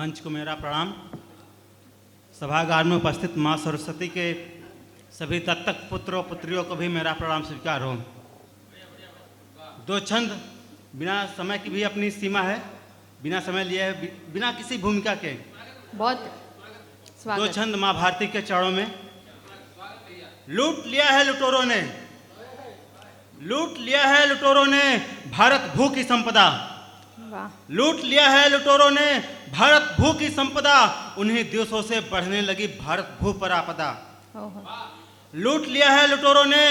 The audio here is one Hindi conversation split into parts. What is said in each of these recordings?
मंच को मेरा प्रणाम। सभागार में उपस्थित माँ सरस्वती के सभी दत्तक पुत्र और पुत्रियों को भी मेरा प्रणाम स्वीकार हो। दो छंद, बिना समय की भी अपनी सीमा है, बिना समय लिए है, बिना किसी भूमिका के बहुत स्वागत। दो छंद माँ भारती के चरणों में। लूट लिया है लुटेरों ने, लूट लिया है लुटेरों ने भारत भू की संपदा। वाह, लूट लिया है लुटेरों ने भारत भू की संपदा, उन्हीं दिवसों से बढ़ने लगी भारत भू पर आपदा। ओहो, लूट लिया है लुटेरों ने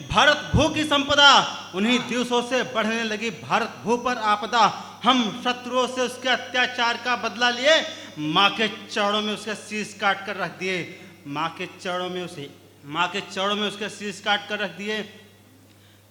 भारत भू की संपदा, उन्हीं दिवसों से बढ़ने लगी भारत भू पर आपदा। हम शत्रुओं से उसके अत्याचार का बदला लिए, माँ के चरणों में उसके शीश काट कर रख दिए। माँ के चरणों में उसके शीश काट कर रख दिए।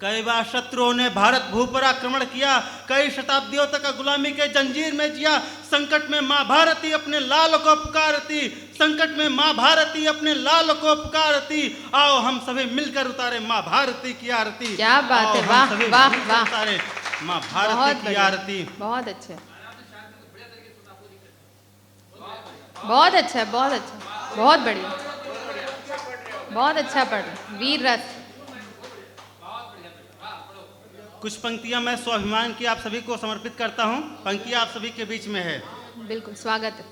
कई बार शत्रुओं ने भारत भू पर आक्रमण किया, कई शताब्दियों तक गुलामी के जंजीर में जिया। संकट में माँ भारती अपने लाल को पुकारती, संकट में माँ भारती अपने लाल को पुकारती। आओ हम सभी मिलकर उतारे माँ भारती की आरती। क्या बात है, आओ हम वाह, सभी वाह, मिलकर वाह। उतारे माँ बहुत भारती की बढ़िया, आरती। बहुत अच्छे, बहुत अच्छा, बहुत अच्छा, बहुत बढ़िया, बहुत अच्छा पढ़ रहे। वीर रस। कुछ पंक्तियां मैं स्वाभिमान की आप सभी को समर्पित करता हूं। पंक्तियां आप सभी के बीच में है। बिल्कुल स्वागत।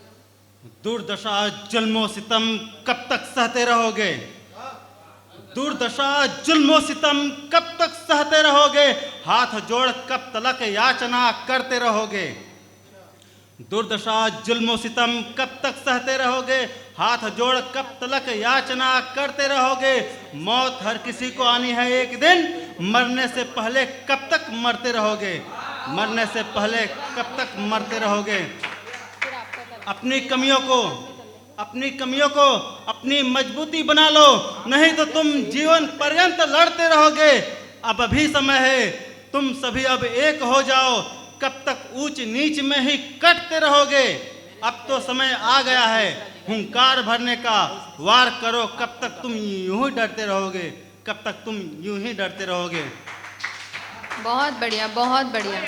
दुर्दशा जुल्मो सितम कब तक सहते रहोगे, दुर्दशा जुल्मो सितम कब तक सहते रहोगे, हाथ जोड़ कब तलक याचना करते रहोगे। दुर्दशा जुल्मो सितम कब तक सहते रहोगे, हाथ जोड़ कब तलक याचना करते रहोगे। मौत हर किसी को आनी है एक दिन, मरने से पहले कब तक मरते रहोगे, मरने से पहले कब तक मरते रहोगे। अपनी कमियों को अपनी मजबूती बना लो, नहीं तो तुम जीवन पर्यंत लड़ते रहोगे। अब अभी समय है, तुम सभी अब एक हो जाओ, कब तक ऊंच नीच में ही कटते रहोगे। अब तो समय आ गया है हुंकार भरने का, वार करो कब तक तुम यूं ही डरते रहोगे, कब तक तुम यूं ही डरते रहोगे। बहुत बढ़िया, बहुत बढ़िया,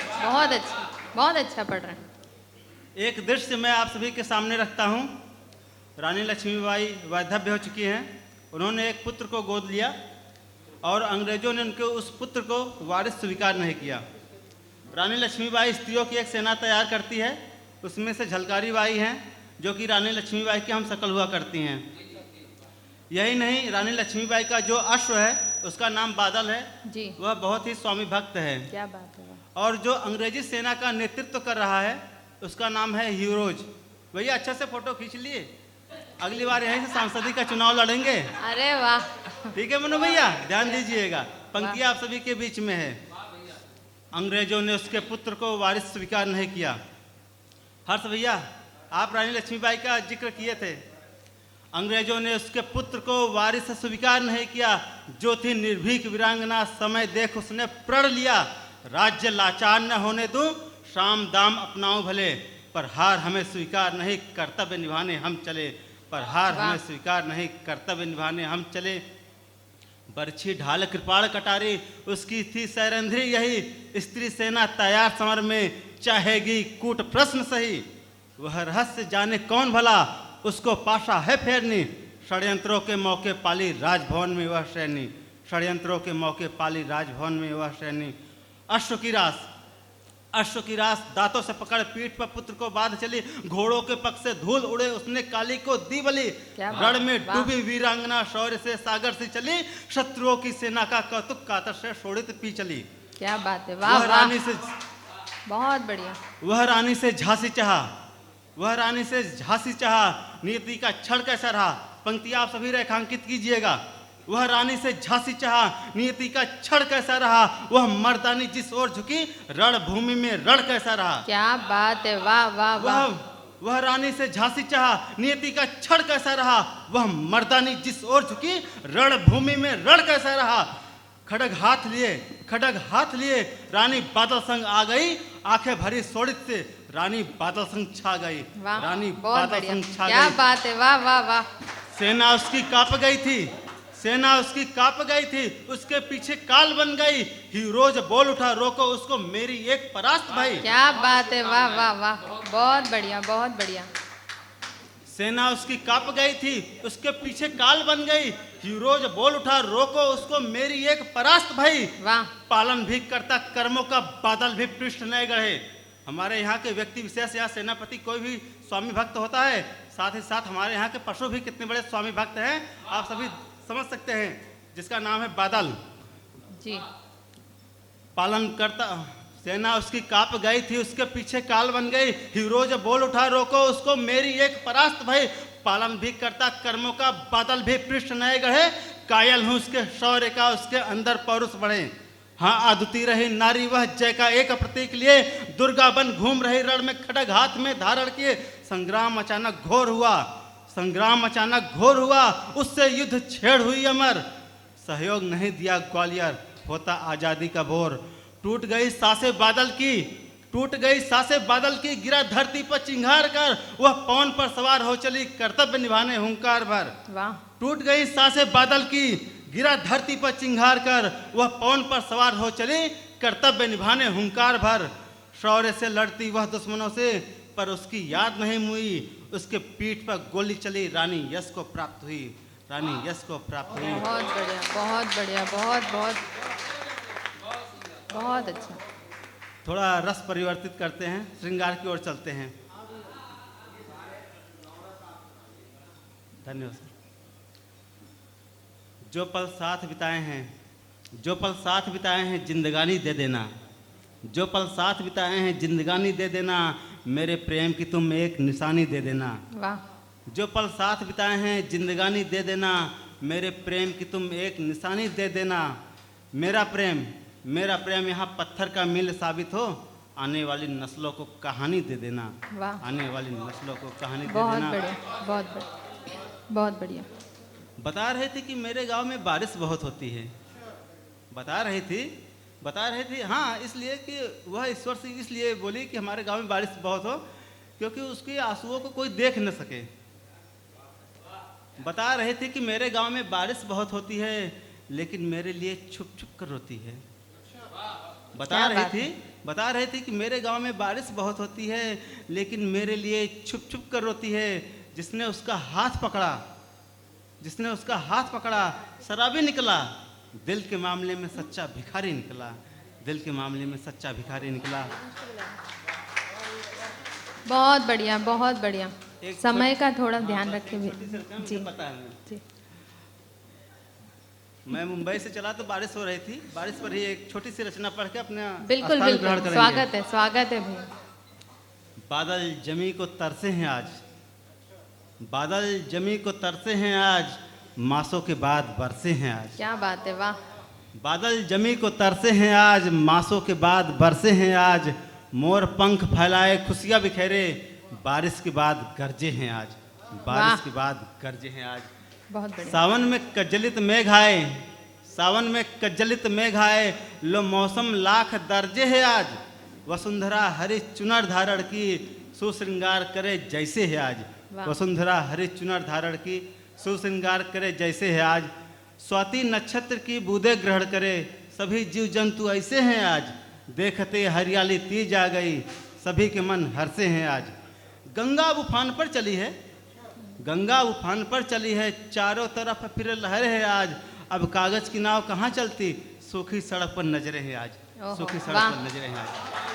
बहुत अच्छा पढ़ रहे हैं। एक दृश्य मैं आप सभी के सामने रखता हूँ। रानी लक्ष्मीबाई वैधव्य हो चुकी हैं। उन्होंने एक पुत्र को गोद लिया और अंग्रेजों ने उनके उस पुत्र को वारिस स्वीकार नहीं किया। रानी लक्ष्मीबाई स्त्रियों की एक सेना तैयार करती है, उसमें से झलकारी बाई हैं जो कि रानी लक्ष्मीबाई की हम शकल हुआ करती हैं। यही नहीं, रानी लक्ष्मीबाई का जो अश्व है उसका नाम बादल है जी, वह बहुत ही स्वामी भक्त है। क्या बात है। और जो अंग्रेजी सेना का नेतृत्व कर रहा है उसका नाम है हीरोज। भैया अच्छे से फोटो खींच लिए, अगली बार यहीं से सांसदी का चुनाव लड़ेंगे। अरे वाह, ठीक है मनु भैया, ध्यान दीजिएगा। पंक्तियां आप सभी के बीच में है। अंग्रेजों ने उसके पुत्र को वारिस स्वीकार नहीं किया। हर्ष भैया, आप रानी लक्ष्मीबाई का जिक्र किए थे। अंग्रेजों ने उसके पुत्र को वारिस स्वीकार नहीं किया। जो थी निर्भीक वीरांगना, समय देख उसने प्रण लिया। राज्य लाचार न होने दूं, शाम दाम अपनाऊं भले, पर हार हमें स्वीकार नहीं, कर्तव्य निभाने हम चले, पर हार हमें स्वीकार नहीं, कर्तव्य निभाने हम चले। बरछी ढाल कृपाण कटारी, उसकी थी सैरंध्री यही, स्त्री सेना तैयार समर में, चाहेगी कूट प्रश्न सही। वह रहस्य जाने कौन भला, उसको पाशा है फेरनी, षड्यंत्रों के मौके पाली राजभवन में वह श्रेणी, षड्यंत्रों के मौके पाली राजभवन में वह श्रेणी। अश्व की रास दांतों से पकड़ पीठ पर पुत्र को बांध चली, घोड़ों के पग से धूल उड़े उसने काली को दी बलि। रण में डूबी वीरांगना शौर्य से सागर से चली, शत्रुओं की सेना का कौतुक कातर से शोणित पी चली। क्या बात है, वाह वाह, बहुत बढ़िया। वह रानी से झांसी चाहा, नीति का क्षण कैसा रहा। पंक्ति आप सभी रेखांकित कीजिएगा। वह रानी से झांसी चाहा, नियति का क्षण कैसा रहा, वह मर्दानी जिस ओर झुकी, रणभूमि में रण कैसा रहा। क्या बात है, वाह वाह वाह। वह रानी से झांसी चाहा, नियति का क्षण कैसा रहा, वह मर्दानी जिस ओर झुकी, रणभूमि में रण कैसा रहा। खड़ग हाथ लिए रानी बादल संग आ गई, आंखें भरी शोणित से रानी बादल संग छा गई। रानी बादल संग छा गई। क्या बात है, वाह वाह वाह। सेना उसकी कांप गई थी, उसके पीछे काल बन गई। हीरोज बोल उठा, रोको उसको मेरी एक परास्त भाई। क्या बात है, वाह वाह वाह, बहुत बढ़िया, बहुत बढ़िया। सेना उसकी कांप गई थी, उसके पीछे काल बन गई। हीरोज बोल उठा रोको उसको, मेरी एक परास्त भई। वाह पालन भी करता कर्मों का, बादल भी पृष्ठ नहीं गढ़े। हमारे यहाँ के व्यक्ति विशेष या सेनापति कोई भी स्वामी भक्त होता है, साथ ही साथ हमारे यहाँ के पशु भी कितने बड़े स्वामी भक्त हैं आप सभी समझ सकते हैं, जिसका नाम है बादल। जी पालन करता सेना उसकी कांप गई थी, उसके पीछे काल बन गई। हीरोज बोल उठा रोको उसको, मेरी एक परास्त भई। पालन भी करता कर्मों का, बादल भी पृष्ठ नए गढ़े। कायल हूँ उसके शौर्य का, उसके अंदर पौरुष बढ़े। हाँ आदुती रही नारी वह, जय का एक प्रतीक लिए। दुर्गा बन घूम रही रण में, खड्ग हाथ में धारण किए। संग्राम अचानक घोर हुआ, संग्राम अचानक घोर हुआ, उससे युद्ध छेड़ हुई अमर। सहयोग नहीं दिया ग्वालियर, होता आजादी का भोर। टूट गई सांसें बादल की, टूट गई सांसें बादल की। गिरा धरती पर चिंगार कर, वह पवन पर सवार हो चली, कर्तव्य निभाने हुंकार भर। वाह टूट गई सांसें बादल की, गिरा धरती पर चिंगार कर, वह पवन पर सवार हो चली, कर्तव्य निभाने हुंकार भर। शौर्य से लड़ती वह दुश्मनों से, पर उसकी याद नहीं मुई। उसके पीठ पर गोली चली, रानी यश को प्राप्त हुई, रानी यश को प्राप्त हुई। बहुत बढ़िया बहुत बढ़िया, बहुत बहुत बहुत अच्छा। थोड़ा रस परिवर्तित करते हैं, श्रृंगार की ओर चलते हैं। धन्यवाद सर। जो पल साथ बिताए हैं, जो पल साथ बिताए हैं जिंदगानी दे देना। जो पल साथ बिताए हैं जिंदगानी दे देना, मेरे प्रेम की तुम एक निशानी दे देना। वाह जो पल साथ बिताए हैं जिंदगानी दे देना, मेरे प्रेम की तुम एक निशानी दे देना। मेरा प्रेम यहाँ पत्थर का मील साबित हो, आने वाली नस्लों को कहानी दे देना। वाह आने वाली नस्लों को कहानी दे बहुत देना। बढ़िया बहुत बढ़िया बहुत बढ़िया। बता रहे थे कि मेरे गांव में बारिश बहुत होती है। बता रही थी हाँ, इसलिए कि वह ईश्वर से इसलिए बोली कि हमारे गांव में बारिश बहुत हो, क्योंकि उसके आंसुओं को कोई देख न सके। बता रहे थे कि मेरे गांव में बारिश बहुत होती है, लेकिन मेरे लिए छुप छुप कर रोती है। बता रही थी कि मेरे गांव में बारिश बहुत होती है, लेकिन मेरे लिए छुप छुप कर रोती है। जिसने उसका हाथ पकड़ा शराबी निकला, दिल के मामले में सच्चा भिखारी निकला, दिल के मामले में सच्चा भिखारी निकला। बहुत बढ़िया बहुत बढ़िया। एक समय का थोड़ा ध्यान रखें भी। जी पता है मुझे। जी मैं मुंबई से चला तो बारिश हो रही थी, बारिश पर ही एक छोटी सी रचना पढ़ के अपने बिल्कुल स्थान ग्रहण बिल्कुल, करेंगे। स्वागत है भैया। बादल जमी को तरसे हैं आज, बादल जमी को तरसे हैं आज, मासों के बाद बरसे हैं आज। क्या बात है, वाह। बादल जमी को तरसे हैं आज, मासों के बाद बरसे हैं आज। मोर पंख फैलाए खुशियाँ बिखेरे, बारिश के बाद गरजे हैं आज, बारिश के बाद गरजे हैं आज। बहुत बढ़िया। सावन में कज्जलित मेघ आए, सावन में कज्जलित मेघ आए, लो मौसम लाख दर्जे है आज। वसुंधरा हरि चुनर धारण की, सुश्रृंगार करे जैसे है आज। वसुंधरा हरि चुनर धारण की, सुश्रृंगार करे जैसे है आज। स्वाति नक्षत्र की बूंदे ग्रहण करे, सभी जीव जंतु ऐसे हैं आज। देखते हरियाली तीज आ गई, सभी के मन हर्षे हैं आज। गंगा उफान पर चली है, गंगा उफान पर चली है, चारों तरफ फिर लहर है आज। अब कागज की नाव कहाँ चलती, सूखी सड़क पर नजरें हैं आज, सूखी सड़क पर नजरें हैं आज।